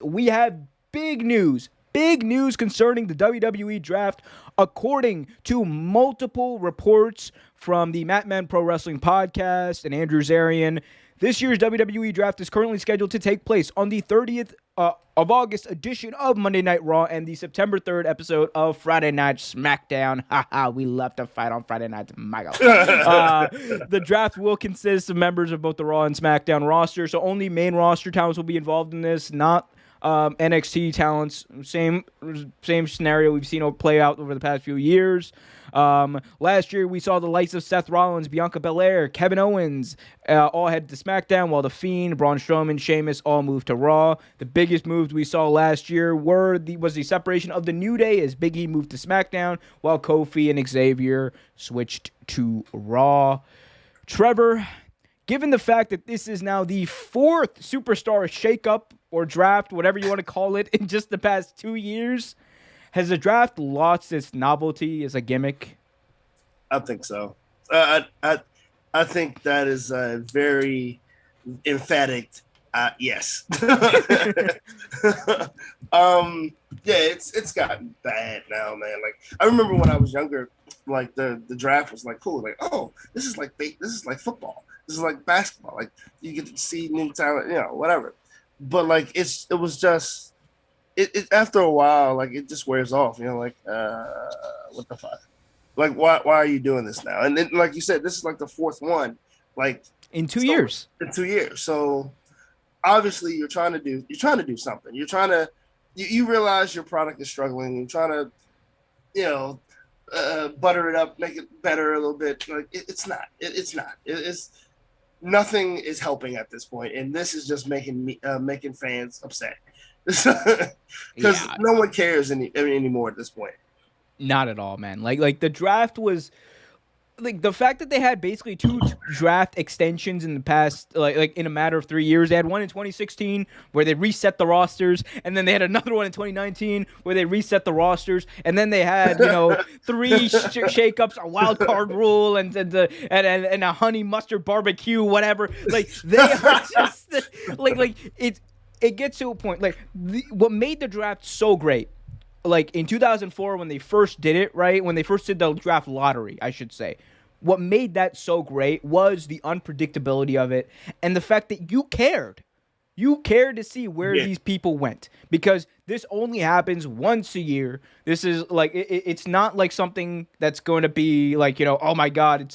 We have big news. Big news concerning the WWE Draft. According to multiple reports from the Matman Pro Wrestling Podcast and Andrew Zarian, this year's WWE Draft is currently scheduled to take place on the 30th of August edition of Monday Night Raw and the September 3rd episode of Friday Night SmackDown. Haha, we love to fight on Friday nights. My God. The draft will consist of members of both the Raw and SmackDown roster, so only main roster talents will be involved in this, not NXT talents. Same scenario we've seen play out over the past few years. Last year, we saw the likes of Seth Rollins, Bianca Belair, Kevin Owens all head to SmackDown, while The Fiend, Braun Strowman, Sheamus all moved to Raw. The biggest moves we saw last year was the separation of the New Day as Big E moved to SmackDown, while Kofi and Xavier switched to Raw. Trevor, given the fact that this is now the fourth superstar shakeup or draft, whatever you want to call it, in just the past 2 years, has the draft lost its novelty as a gimmick? I think so. I think that is a very emphatic yes. It's gotten bad now, man. Like, I remember when I was younger, like the draft was like cool. Like, oh, this is like football. This is like basketball. Like, you get to see new talent, whatever. But like it was just it after a while, like it just wears off, like what the fuck? Like why are you doing this now? And then, like you said, this is like the fourth one, like in 2 years. In 2 years. So obviously you're trying to do something. You realize your product is struggling. You're trying to, butter it up, make it better a little bit. Like it's not. It's nothing is helping at this point, and this is just making fans upset because no one cares anymore at this point. Not at all, man. Like the draft was like the fact that they had basically two draft extensions in the past, like in a matter of 3 years. They had one in 2016 where they reset the rosters, and then they had another one in 2019 where they reset the rosters, and then they had three shakeups, a wild card rule, and a honey mustard barbecue, whatever. Like they are just like it gets to a point. Like what made the draft so great, like in 2004 when they first did it, right? When they first did the draft lottery, I should say. What made that so great was the unpredictability of it and the fact that you cared. You cared to see where these people went, because this only happens once a year. This is like it's not like something that's going to be like, oh my God,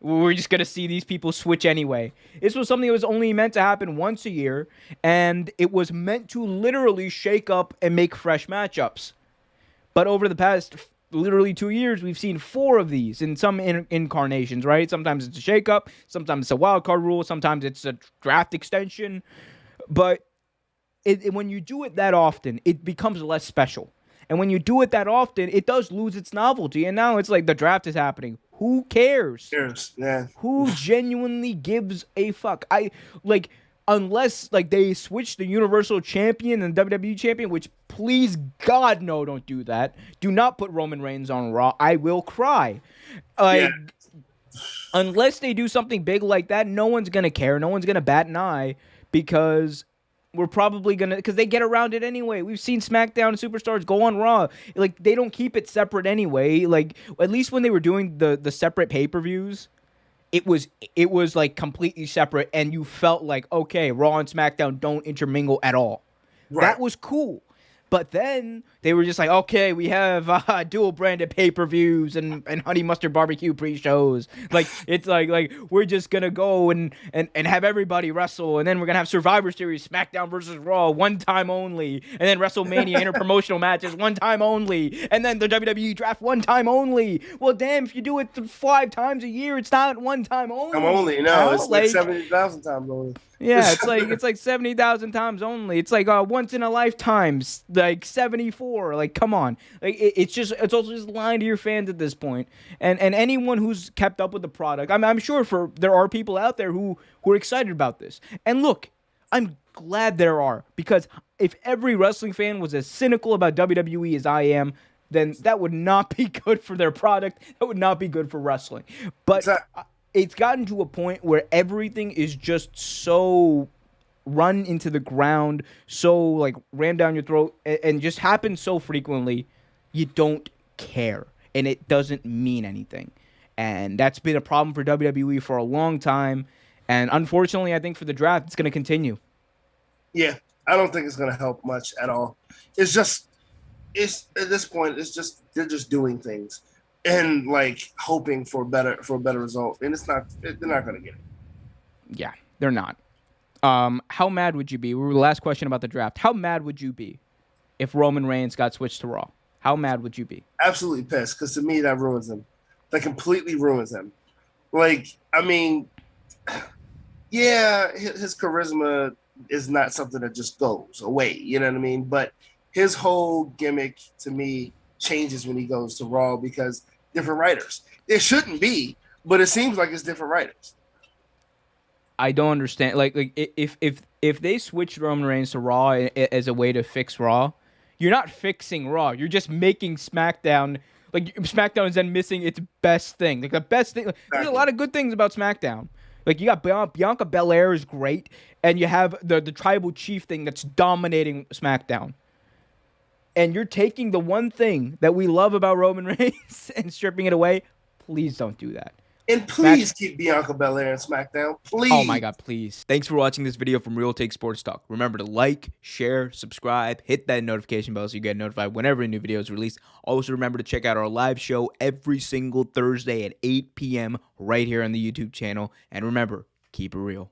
we're just going to see these people switch anyway. This was something that was only meant to happen once a year, and it was meant to literally shake up and make fresh matchups. But over the past literally 2 years, we've seen 4 of these in some incarnations, right? Sometimes it's a shakeup, sometimes it's a wild card rule, sometimes it's a draft extension. But when you do it that often, it becomes less special. And when you do it that often, it does lose its novelty. And now it's like the draft is happening. Who cares? Yeah. Who genuinely gives a fuck? Unless like they switch the Universal Champion and WWE Champion, which please God no, don't do that. Do not put Roman Reigns on Raw. I will cry. Unless they do something big like that, no one's gonna care. No one's gonna bat an eye, because we're probably gonna, because they get around it anyway. We've seen SmackDown superstars go on Raw. Like they don't keep it separate anyway. Like at least when they were doing the separate pay-per-views, it was like completely separate, and you felt like, okay, Raw and SmackDown don't intermingle at all. Right. That was cool. But then they were just like, okay, we have dual branded pay-per-views and honey mustard barbecue pre-shows. Like it's like we're just gonna go and have everybody wrestle, and then we're gonna have Survivor Series, SmackDown versus Raw, one time only, and then WrestleMania interpromotional matches, one time only, and then the WWE Draft, one time only. Well, damn, if you do it 5 times a year, it's not one time only. I'm only it's like 70,000 times only. Yeah, it's like 70,000 times only. It's like once in a lifetime, like 74. Like, come on. Like it's also just lying to your fans at this point. And anyone who's kept up with the product, I'm sure there are people out there who are excited about this. And look, I'm glad there are, because if every wrestling fan was as cynical about WWE as I am, then that would not be good for their product. That would not be good for wrestling. But it's gotten to a point where everything is just so run into the ground, so like ram down your throat, and just happens so frequently, you don't care, and it doesn't mean anything. And that's been a problem for WWE for a long time. And unfortunately, I think for the draft, it's going to continue. Yeah, I don't think it's going to help much at all. It's just, it's at this point, it's just they're just doing things and like hoping for a better result, and it's not. They're not going to get it. Yeah, they're not. How mad would you be? We were the last question about the draft. How mad would you be if Roman Reigns got switched to Raw? How mad would you be? Absolutely pissed, because to me that ruins him. That completely ruins him. Like, I mean, yeah, his charisma is not something that just goes away. You know what I mean? But his whole gimmick to me changes when he goes to Raw because different writers. It shouldn't be, but it seems like it's different writers. I don't understand. Like if they switched Roman Reigns to Raw as a way to fix Raw, you're not fixing Raw. You're just making SmackDown, like SmackDown is then missing its best thing. Like the best thing. Like, there's a lot of good things about SmackDown. Like you got Bianca Belair is great, and you have the tribal chief thing that's dominating SmackDown. And you're taking the one thing that we love about Roman Reigns and stripping it away. Please don't do that. And please keep Bianca Belair in SmackDown. Please. Oh my God, please. Thanks for watching this video from Real Take Sports Talk. Remember to like, share, subscribe, hit that notification bell so you get notified whenever a new video is released. Also remember to check out our live show every single Thursday at 8 p.m. right here on the YouTube channel. And remember, keep it real.